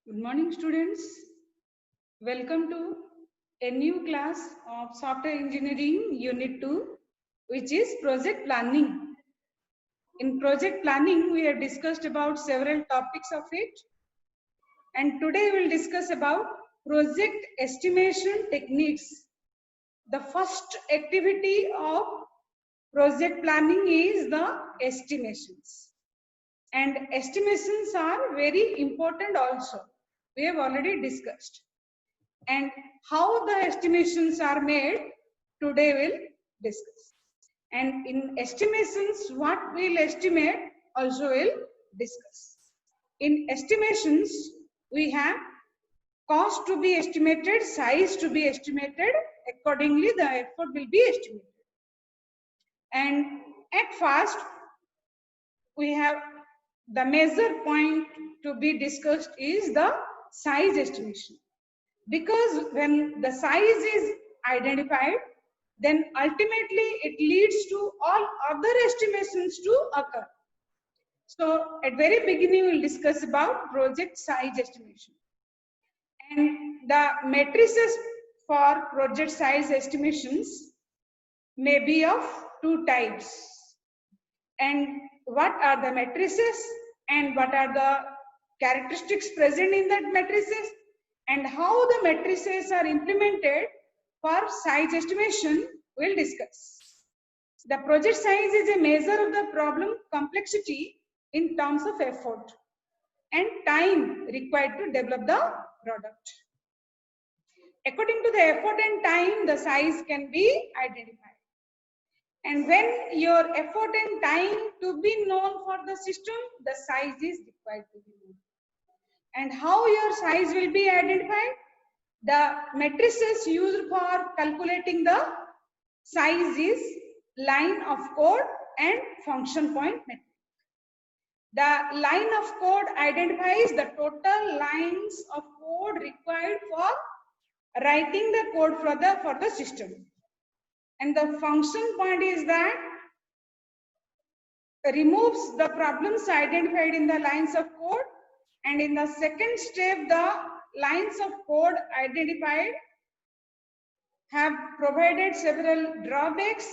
Good morning, students. Welcome to a new class of Software Engineering Unit 2, which is Project Planning. In Project Planning, we have discussed about several topics of it. And today we will discuss about project estimation techniques. The first activity of project planning is the estimations. And estimations are very important also. We have already discussed. And how the estimations are made, today we'll discuss. And in estimations, what we'll estimate also we'll discuss. In estimations, we have cost to be estimated, size to be estimated, accordingly the effort will be estimated. And at first, we have the measure point to be discussed is the size estimation. Because when the size is identified, then ultimately it leads to all other estimations to occur. So at very beginning we'll discuss about project size estimation. And the matrices for project size estimations may be of two types. And what are the matrices and what are the characteristics present in that matrices and how the matrices are implemented for size estimation we'll discuss. The project size is a measure of the problem complexity in terms of effort and time required to develop the product. According to the effort and time, the size can be identified. And when your effort and time to be known for the system, the size is required to be known. And how your size will be identified? The matrices used for calculating the size is line of code and function point metric. The line of code identifies the total lines of code required for writing the code for the system. And the function point is that removes the problems identified in the lines of code, and in the second step the lines of code identified have provided several drawbacks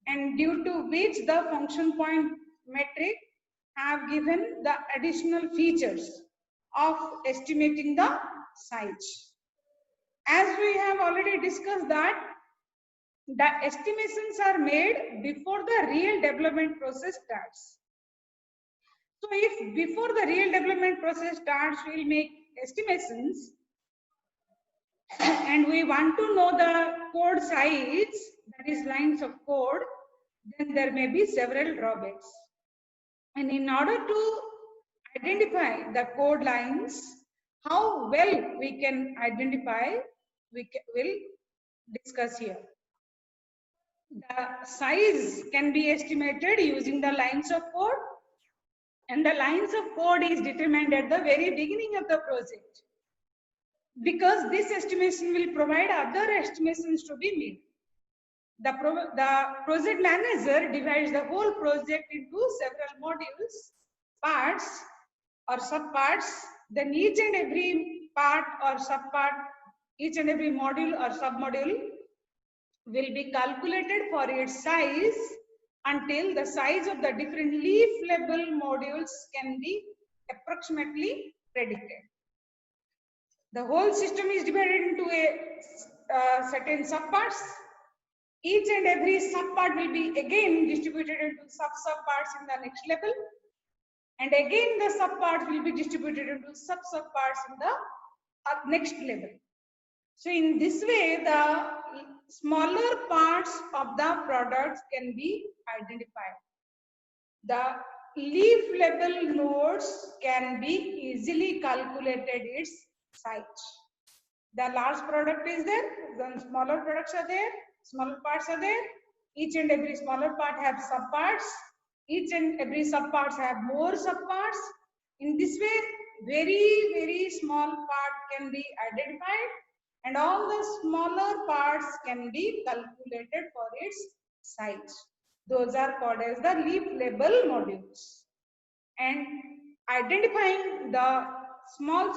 and due to which the function point metric have given the additional features of estimating the size. As we have already discussed that the estimations are made before the real development process starts. So if before the real development process starts, we'll make estimations and we want to know the code size, that is lines of code, then there may be several drawbacks. And in order to identify the code lines, how well we can identify, will discuss here. The size can be estimated using the lines of code, and the lines of code is determined at the very beginning of the project, because this estimation will provide other estimations to be made. The project manager divides the whole project into several modules, parts or subparts. Then each and every part or subpart, each and every module or submodule will be calculated for its size until the size of the different leaf level modules can be approximately predicted. The whole system is divided into a certain subparts. Each and every subpart will be again distributed into subparts in the next level, and again the subparts will be distributed into subparts in the next level. So in this way, the smaller parts of the products can be identified. The leaf level nodes can be easily calculated its size. The large product is there, then smaller products are there, smaller parts are there. Each and every smaller part have subparts. Each and every subparts have more subparts. In this way, very small part can be identified, and all the smaller parts can be calculated for its size. Those are called as the leaf level modules. And identifying the small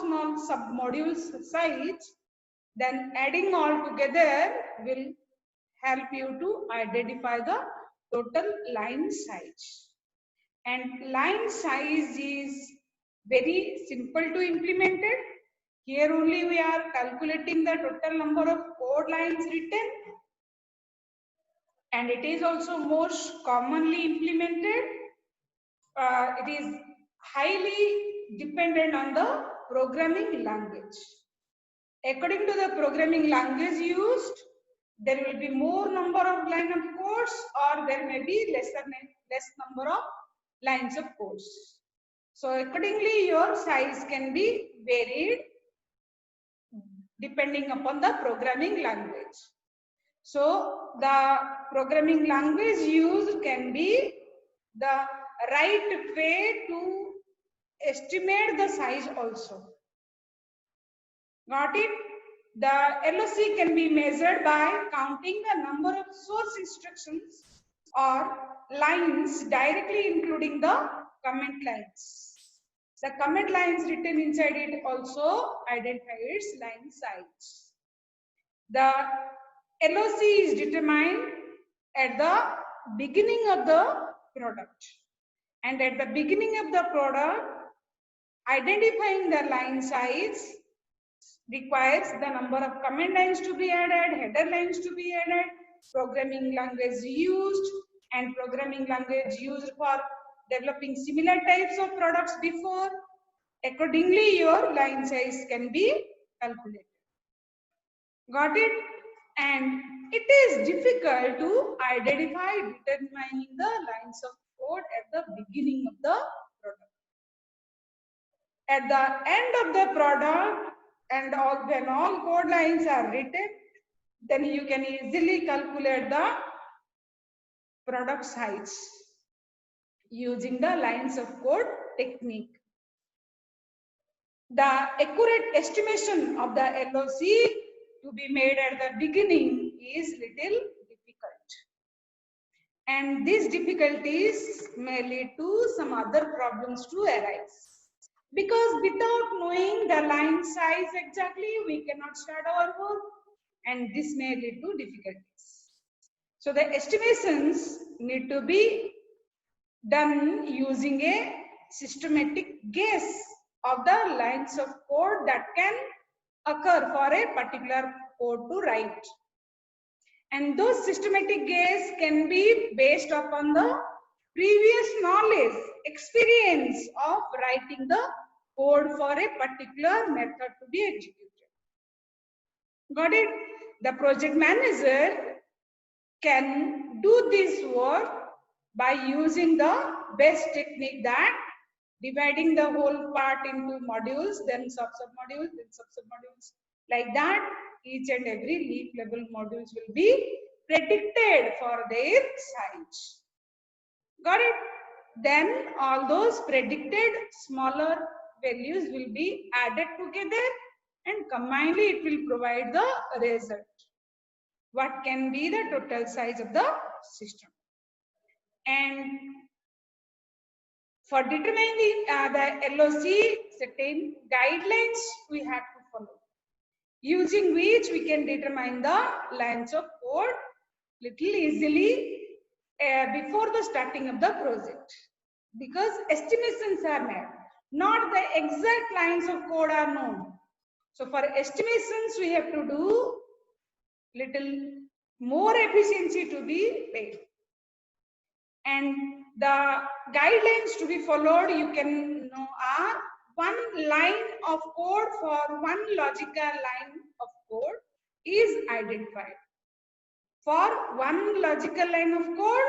sub-modules size, then adding all together will help you to identify the total line size. And line size is very simple to implement it. Here only we are calculating the total number of code lines written, and it is also most commonly implemented. It is highly dependent on the programming language. According to the programming language used, there will be more number of line of codes, or there may be less number of lines of codes. So accordingly, your size can be varied depending upon the programming language. So the programming language used can be the right way to estimate the size also. Got it? The LOC can be measured by counting the number of source instructions or lines directly including the comment lines. The comment lines written inside it also identify its line size. The LOC is determined at the beginning of the product. And at the beginning of the product, identifying the line size requires the number of comment lines to be added, header lines to be added, programming language used, and programming language used for developing similar types of products before. Accordingly, your line size can be calculated. Got it? And it is difficult to identify determining the lines of code at the beginning of the product. At the end of the product, and when all code lines are written, then you can easily calculate the product size using the lines of code technique. The accurate estimation of the LOC to be made at the beginning is little difficult. And these difficulties may lead to some other problems to arise. Because without knowing the line size exactly, we cannot start our work, and this may lead to difficulties. So the estimations need to be done using a systematic guess of the lines of code that can occur for a particular code to write. And those systematic guess can be based upon the previous knowledge, experience of writing the code for a particular method to be executed. Got it? The project manager can do this work by using the best technique, that dividing the whole part into modules, then sub-modules, then sub-modules. Like that, each and every leaf level modules will be predicted for their size. Got it? Then all those predicted smaller values will be added together, and combinedly it will provide the result. What can be the total size of the system? And for determining the LOC, certain guidelines we have to follow, using which we can determine the lines of code little easily before the starting of the project. Because estimations are made, not the exact lines of code are known. So for estimations, we have to do little more efficiency to be paid. And the guidelines to be followed, you can know, are one line of code for one logical line of code is identified. For one logical line of code,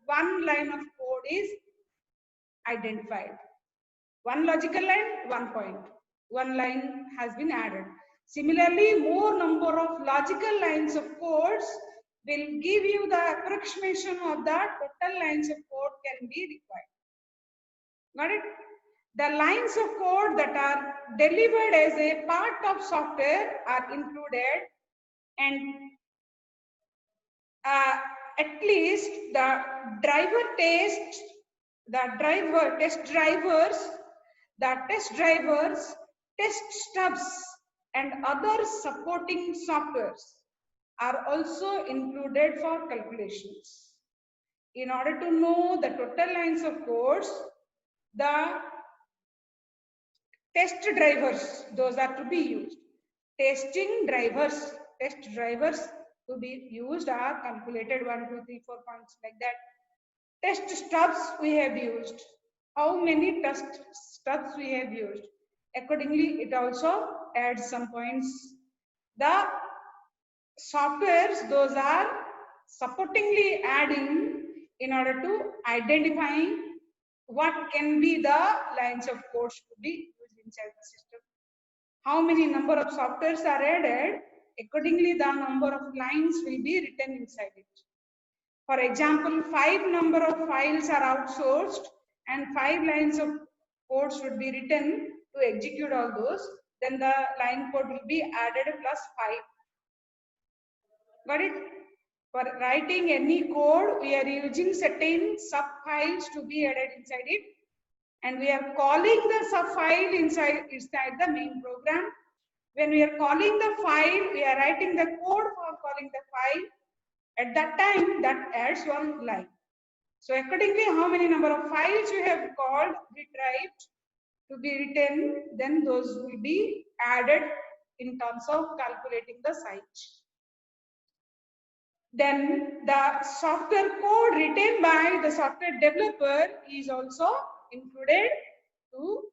one line of code is identified. One logical line, 1 point. One line has been added. Similarly, more number of logical lines of codes will give you the approximation of the total lines of code can be required. Got it? The lines of code that are delivered as a part of software are included, and at least the test drivers Test stubs and other supporting softwares are also included for calculations. In order to know the total lines of codes, the test drivers, those are to be used. Test drivers to be used are calculated 1, 2, 3, 4 points like that. Test stubs we have used. How many test stubs we have used? Accordingly, it also adds some points. The softwares, those are supportingly adding in order to identifying what can be the lines of code to be used inside the system. How many number of softwares are added, accordingly the number of lines will be written inside it. For example, 5 number of files are outsourced and 5 lines of code should be written to execute all those, then the line code will be added plus 5. Got it? For writing any code, we are using certain sub files to be added inside it, and we are calling the sub file inside the main program. When we are calling the file, we are writing the code for calling the file. At that time, that adds one line. So accordingly, how many number of files you have called, retrieved to be written, then those will be added in terms of calculating the size. Then the software code written by the software developer is also included to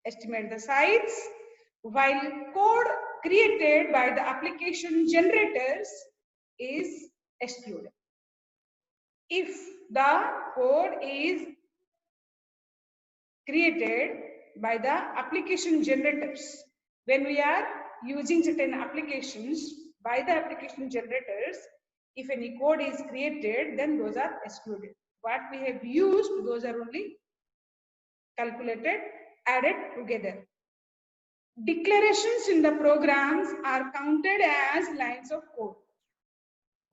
estimate the size, while code created by the application generators is excluded. If the code is created by the application generators, when we are using certain applications by the application generators, if any code is created, then those are excluded. What we have used, those are only calculated, added together. Declarations in the programs are counted as lines of code.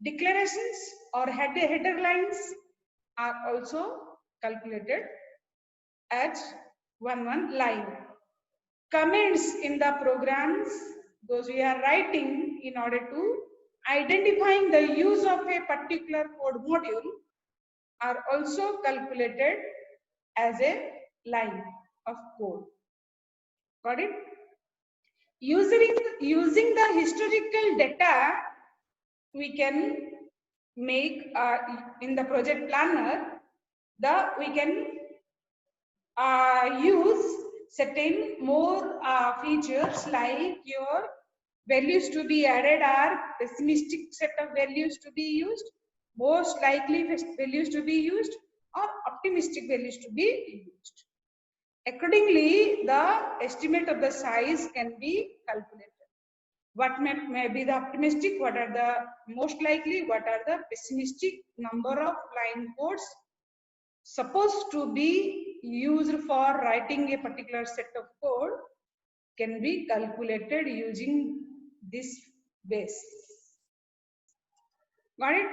Declarations or header lines are also calculated as one line. Comments in the programs, those we are writing in order to identifying the use of a particular code module, are also calculated as a line of code. Got it? Using the historical data, we can make in the project planner, we can use certain more features like your values to be added are pessimistic set of values to be used, most likely values to be used, or optimistic values to be used. Accordingly, the estimate of the size can be calculated. What may be the optimistic, what are the most likely, what are the pessimistic number of line codes supposed to be used for writing a particular set of code can be calculated using this base. Got it?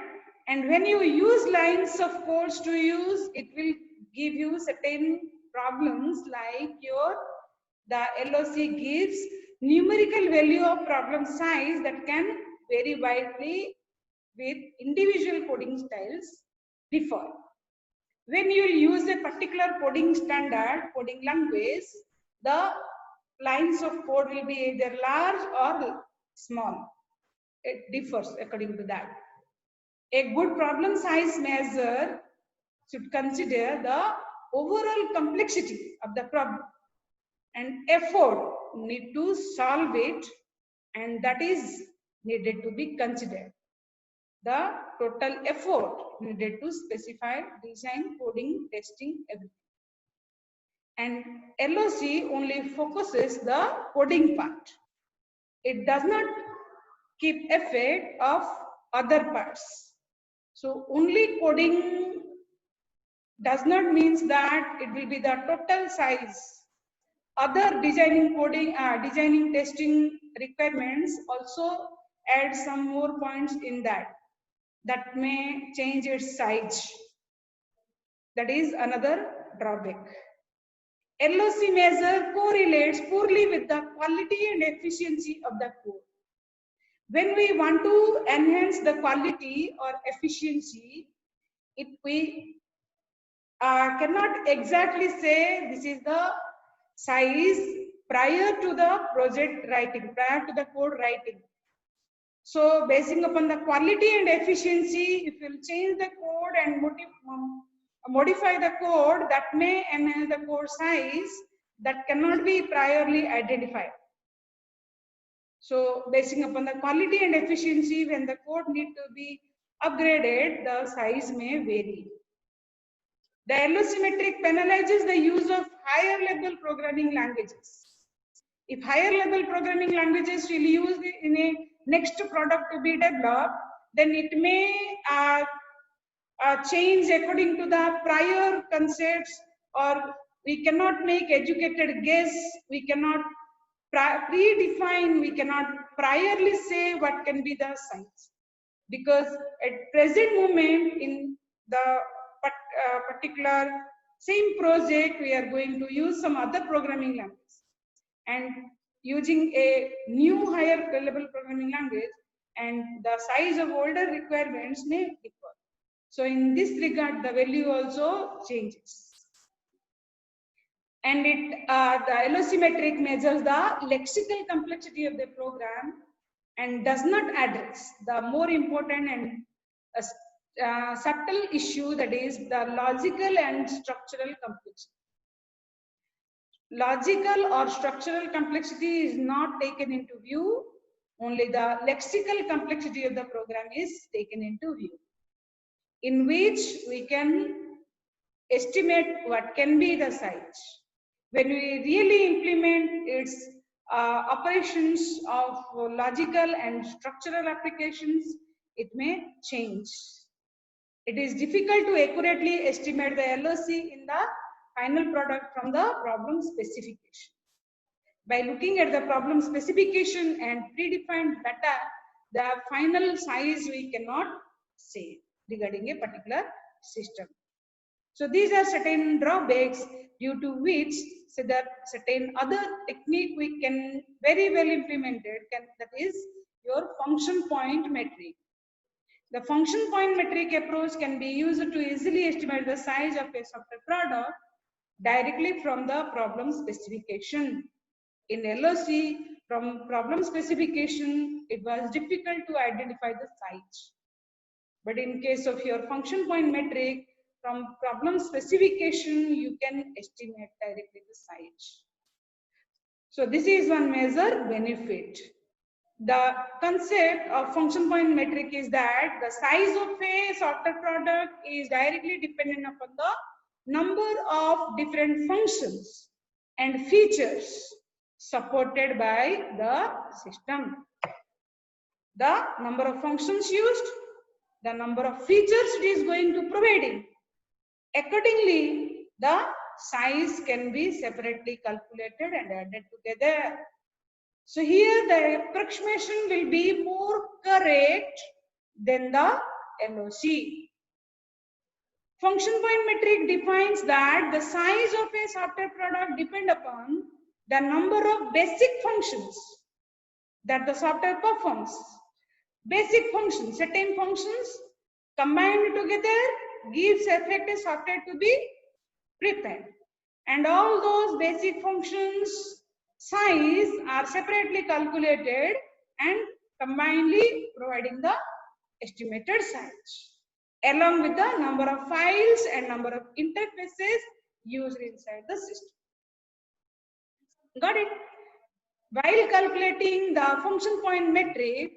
And when you use lines of codes to use, it will give you certain problems like the LOC gives numerical value of problem size that can vary widely with individual coding styles differ. When you use a particular coding standard, coding language, the lines of code will be either large or small. It differs according to that. A good problem size measure should consider the overall complexity of the problem and effort need to solve it, and that is needed to be considered. The total effort needed to specify design, coding, testing, everything. And LOC only focuses the coding part. It does not keep effect of other parts. So only coding does not mean that it will be the total size. Other designing, coding, designing, testing requirements also add some more points in that may change its size. That is another drawback. LOC measure correlates poorly with the quality and efficiency of the code. When we want to enhance the quality or efficiency, we cannot exactly say this is the size prior to the project writing, prior to the code writing. So basing upon the quality and efficiency, if you change the code and modify the code, that may enhance the code size that cannot be priorly identified. So basing upon the quality and efficiency, when the code need to be upgraded, the size may vary. The LOC metric penalizes the use of higher level programming languages. If higher level programming languages will use in a next product to be developed, then it may change according to the prior concepts, or we cannot make educated guess, we cannot predefine, we cannot priorly say what can be the size. Because at present moment in the particular same project, we are going to use some other programming language, and using a new higher level programming language, and the size of older requirements may differ. So in this regard, the value also changes. And the LOC metric measures the lexical complexity of the program and does not address the more important and subtle issue, that is the logical and structural complexity. Logical or structural complexity is not taken into view, only the lexical complexity of the program is taken into view, in which we can estimate what can be the size. When we really implement its operations of logical and structural applications, it may change. It is difficult to accurately estimate the LOC in the final product from the problem specification. By looking at the problem specification and predefined data, the final size we cannot say regarding a particular system. So these are certain drawbacks due to which certain other technique we can very well implement it, that is your function point metric. The function point metric approach can be used to easily estimate the size of a software product directly from the problem specification. In LOC, from problem specification, it was difficult to identify the size. But in case of your function point metric, from problem specification, you can estimate directly the size. So this is one major benefit. The concept of function point metric is that the size of a software product is directly dependent upon the number of different functions and features supported by the system. The number of functions used, the number of features it is going to providing. Accordingly, the size can be separately calculated and added together. So here the approximation will be more correct than the LOC. Function point metric defines that the size of a software product depends upon the number of basic functions that the software performs. Basic functions, certain functions combined together gives effective software to be prepared. And all those basic functions size are separately calculated and combinedly providing the estimated size, along with the number of files and number of interfaces used inside the system. Got it? While calculating the function point metric,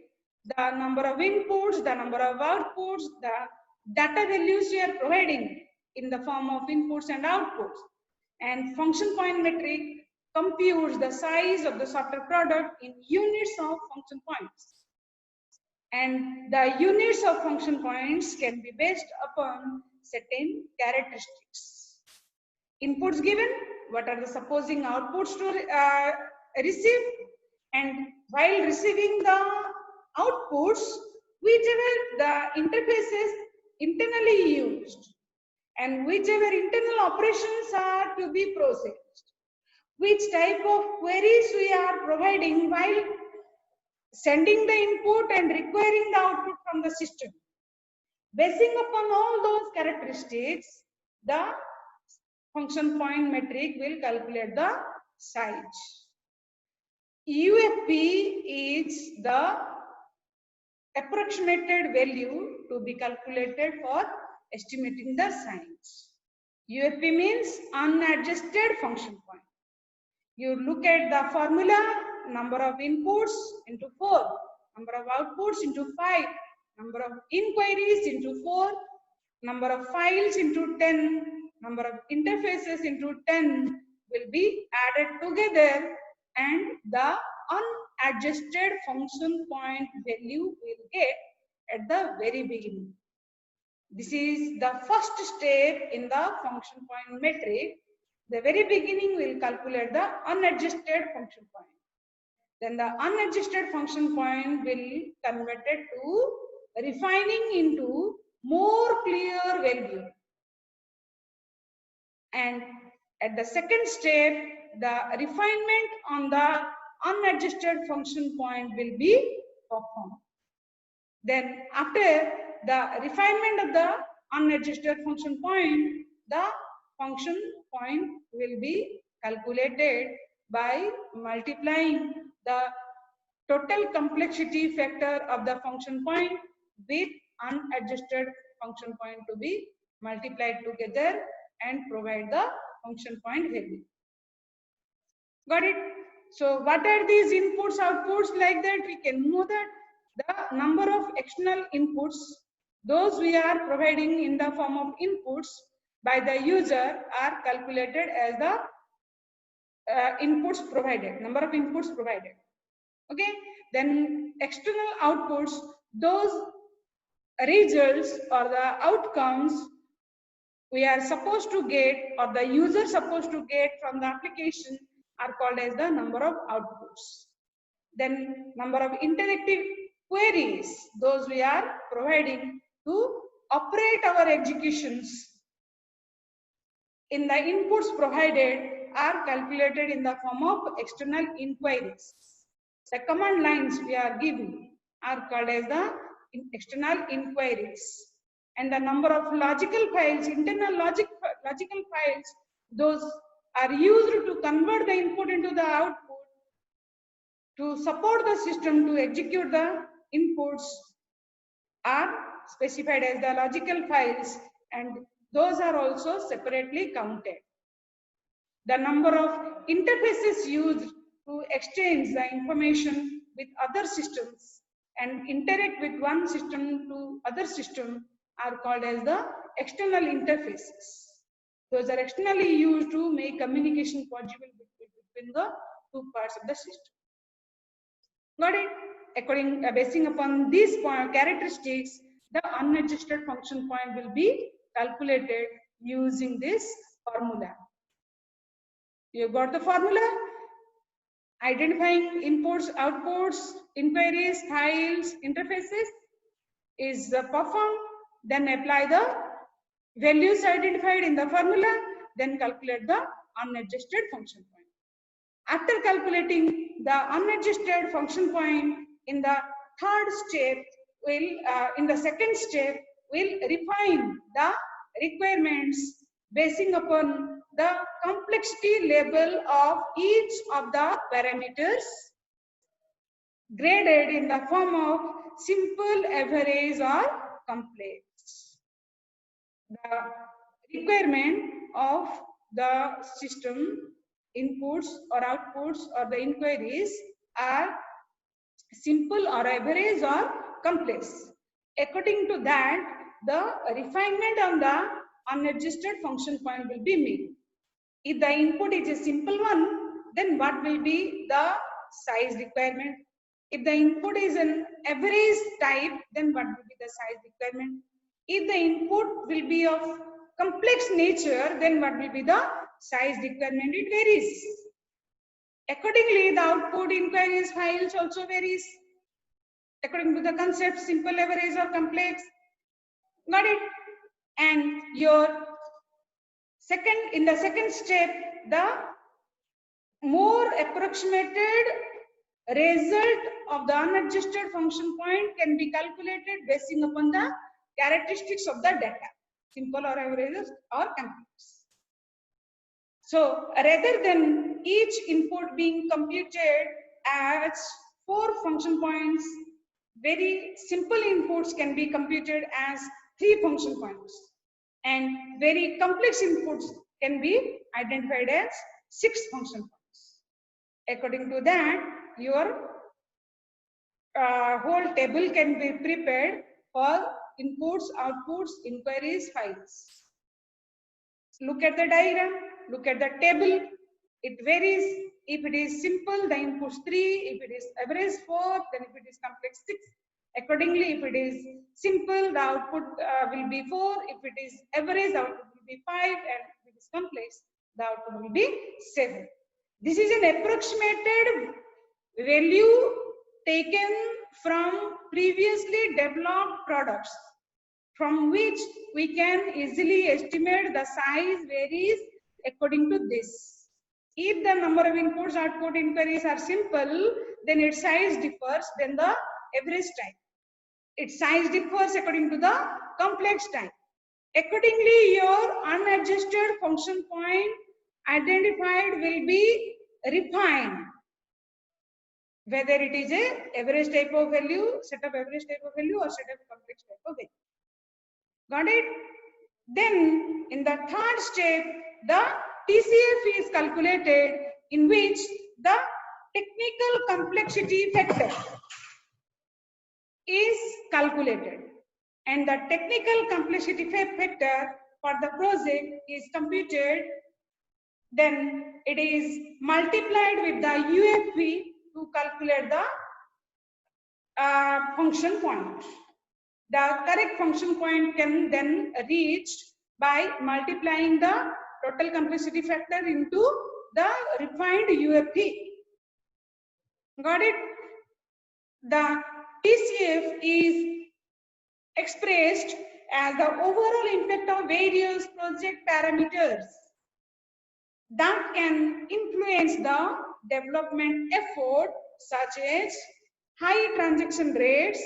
the number of inputs, the number of outputs, the data values you are providing in the form of inputs and outputs, and function point metric computes the size of the software product in units of function points. And the units of function points can be based upon certain characteristics. Inputs given, what are the supposing outputs to receive, and while receiving the outputs, whichever the interfaces internally used and whichever internal operations are to be processed. which type of queries we are providing while sending the input and requiring the output from the system. Basing upon all those characteristics, the function point metric will calculate the size. UFP is the approximated value to be calculated for estimating the size. UFP means unadjusted function point. You look at the formula, number of inputs into 4, number of outputs into 5, number of inquiries into 4, number of files into 10, number of interfaces into 10 will be added together, and the unadjusted function point value will get at the very beginning. This is the first step in the function point metric. The very beginning will calculate the unadjusted function point. Then the unadjusted function point will convert it to refining into more clear value. And at the second step, the refinement on the unadjusted function point will be performed. Then after the refinement of the unadjusted function point, the function point will be calculated by multiplying the total complexity factor of the function point with unadjusted function point to be multiplied together and provide the function point value. Got it? So what are these inputs, outputs? Like that, we can know that the number of external inputs, those we are providing in the form of inputs by the user, are calculated as the inputs provided, number of inputs provided. Okay, then external outputs, those results or the outcomes we are supposed to get or the user supposed to get from the application are called as the number of outputs. Then number of interactive queries, those we are providing to operate our executions in the inputs provided are calculated in the form of external inquiries. The command lines we are giving are called as the external inquiries. And the number of logical files, internal logical files, those are used to convert the input into the output to support the system to execute the inputs are specified as the logical files, and those are also separately counted. The number of interfaces used to exchange the information with other systems and interact with one system to other system are called as the external interfaces. Those are externally used to make communication possible between the two parts of the system. Got it? Basing upon these characteristics, the unadjusted function point will be calculated using this formula. You got the formula? Identifying inputs, outputs, inquiries, files, interfaces is performed. Then apply the values identified in the formula. Then calculate the unadjusted function point. After calculating the unadjusted function point in the third step, in the second step, will refine the requirements basing upon the complexity level of each of the parameters graded in the form of simple, average, or complex. The requirement of the system inputs or outputs or the inquiries are simple or average or complex. According to that, the refinement on the unadjusted function point will be made. If the input is a simple one, then what will be the size requirement? If the input is an average type, then what will be the size requirement? If the input will be of complex nature, then what will be the size requirement? It varies. Accordingly, the output, inquiries, files also varies according to the concept simple, average, or complex. Got it? And in the second step, the more approximated result of the unadjusted function point can be calculated basing upon the characteristics of the data, simple or averages or complex. So rather than each input being computed as 4 function points, very simple inputs can be computed as 3 function points, and very complex inputs can be identified as 6 function points. According to that, your whole table can be prepared for inputs, outputs, inquiries, files. Look at the diagram, look at the table. It varies. If it is simple, the inputs 3. If it is average 4, then if it is complex 6. Accordingly, if it is simple, the output will be 4. If it is average, the output will be 5. And if it is complex, the output will be 7. This is an approximated value taken from previously developed products, from which we can easily estimate the size varies according to this. If the number of inputs, output, inquiries are simple, then its size differs than the average type. Its size differs according to the complex type. Accordingly, your unadjusted function point identified will be refined, whether it is a average type of value, set of average type of value, or set of complex type of value. Got it? Then in the third step, the TCF is calculated, in which the technical complexity factor is calculated, and the technical complexity factor for the project is computed. Then it is multiplied with the UFP to calculate the function point. The correct function point can then reach by multiplying the total complexity factor into the refined UFP. Got it? The TCF is expressed as the overall impact of various project parameters that can influence the development effort, such as high transaction rates,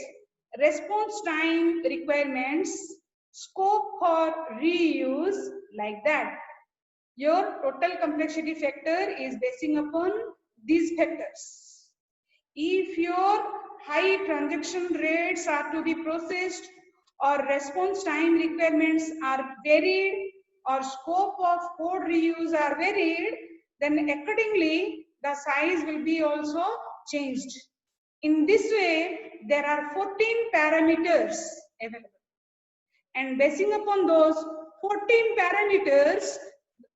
response time requirements, scope for reuse, like that. Your total complexity factor is basing upon these factors. If your high transaction rates are to be processed, or response time requirements are varied, or scope of code reuse are varied, then accordingly the size will be also changed. In this way, there are 14 parameters available, and basing upon those 14 parameters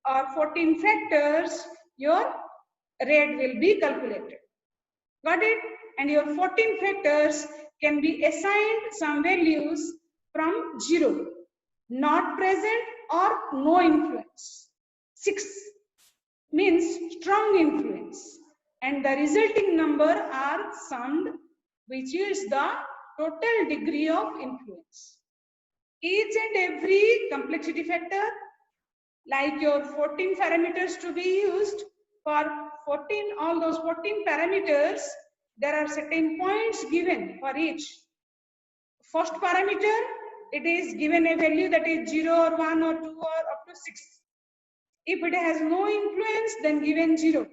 or 14 factors, your rate will be calculated. Got it? And your 14 factors can be assigned some values from 0, not present, or no influence. 6 means strong influence, and the resulting number are summed, which is the total degree of influence. Each and every complexity factor, like your 14 parameters to be used, for all those 14 parameters, there are certain points given for each. First parameter, it is given a value that is 0 or 1 or 2 or up to 6. If it has no influence, then given 0.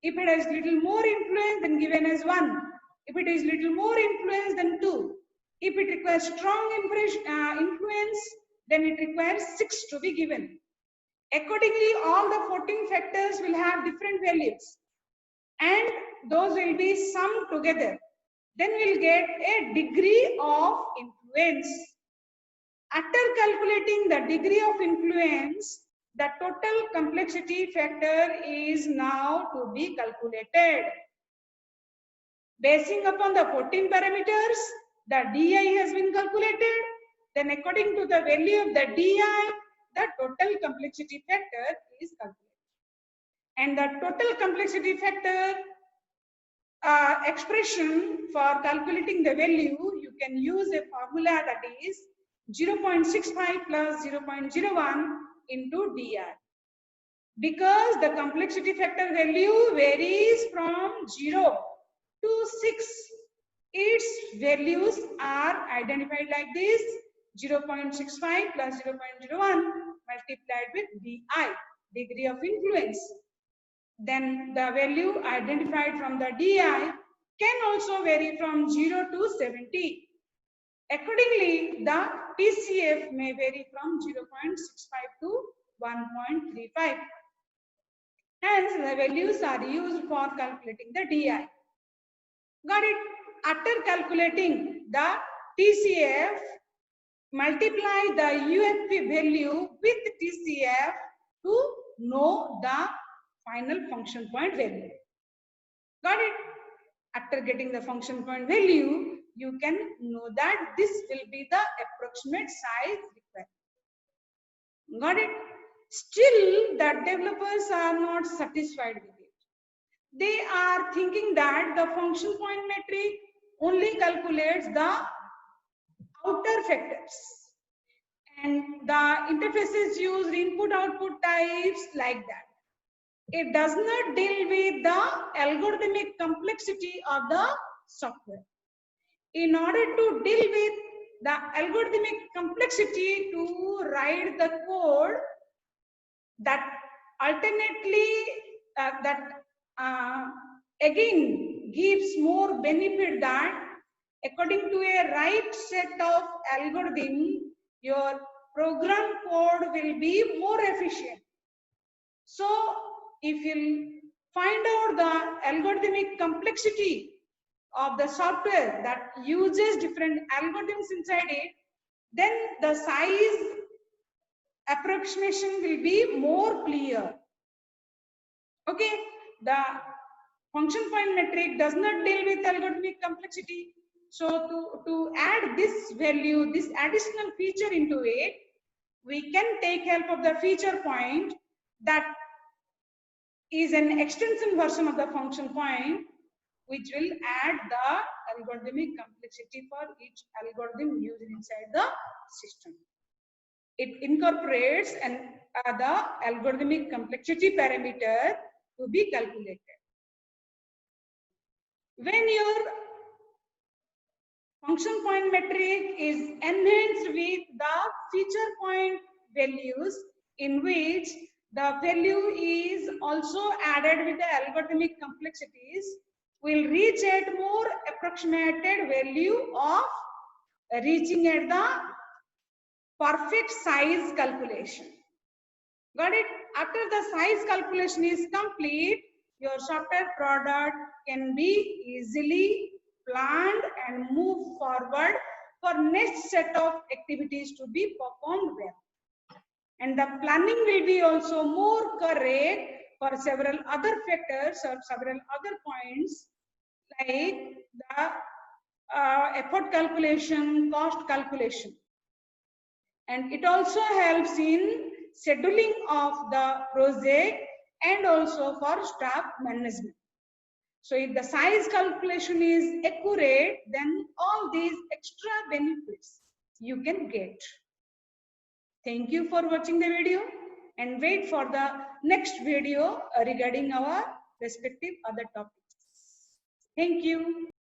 If it has little more influence, then given as 1. If it is little more influence, then 2. If it requires strong influence, then it requires 6 to be given. Accordingly, all the 14 factors will have different values, and those will be summed together. Then we'll get a degree of influence. After calculating the degree of influence, the total complexity factor is now to be calculated. Basing upon the 14 parameters, the DI has been calculated. Then according to the value of the DI, the total complexity factor is calculated. And the total complexity factor expression for calculating the value, you can use a formula that is 0.65 plus 0.01 into DI. because the complexity factor value varies from 0 to 6. Its values are identified like this: 0.65 plus 0.01 multiplied with DI, degree of influence. Then the value identified from the DI can also vary from 0 to 70. Accordingly, the TCF may vary from 0.65 to 1.35. Hence, the values are used for calculating the DI. Got it? After calculating the TCF, multiply the UFP value with TCF to know the final function point value. Got it? After getting the function point value, you can know that this will be the approximate size required. Got it? Still, the developers are not satisfied with it. They are thinking that the function point metric only calculates the outer factors, and the interfaces use input output types like that. It does not deal with the algorithmic complexity of the software. In order to deal with the algorithmic complexity to write the code that alternately again gives more benefit, that according to a right set of algorithm, your program code will be more efficient. So if you find out the algorithmic complexity of the software that uses different algorithms inside it, then the size approximation will be more clear. Okay, the function point metric does not deal with algorithmic complexity. So to add this value, this additional feature into it, we can take help of the feature point that is an extension version of the function point, which will add the algorithmic complexity for each algorithm used inside the system. It incorporates the algorithmic complexity parameter to be calculated. When your function point metric is enhanced with the feature point values, in which the value is also added with the algorithmic complexities, will reach at more approximated value of reaching at the perfect size calculation. Got it? After the size calculation is complete, your software product can be easily planned and move forward for next set of activities to be performed well. And the planning will be also more correct for several other factors or several other points, like the effort calculation, cost calculation. And it also helps in scheduling of the project and also for staff management. So if the size calculation is accurate, then all these extra benefits you can get. Thank you for watching the video, and wait for the next video regarding our respective other topics. Thank you.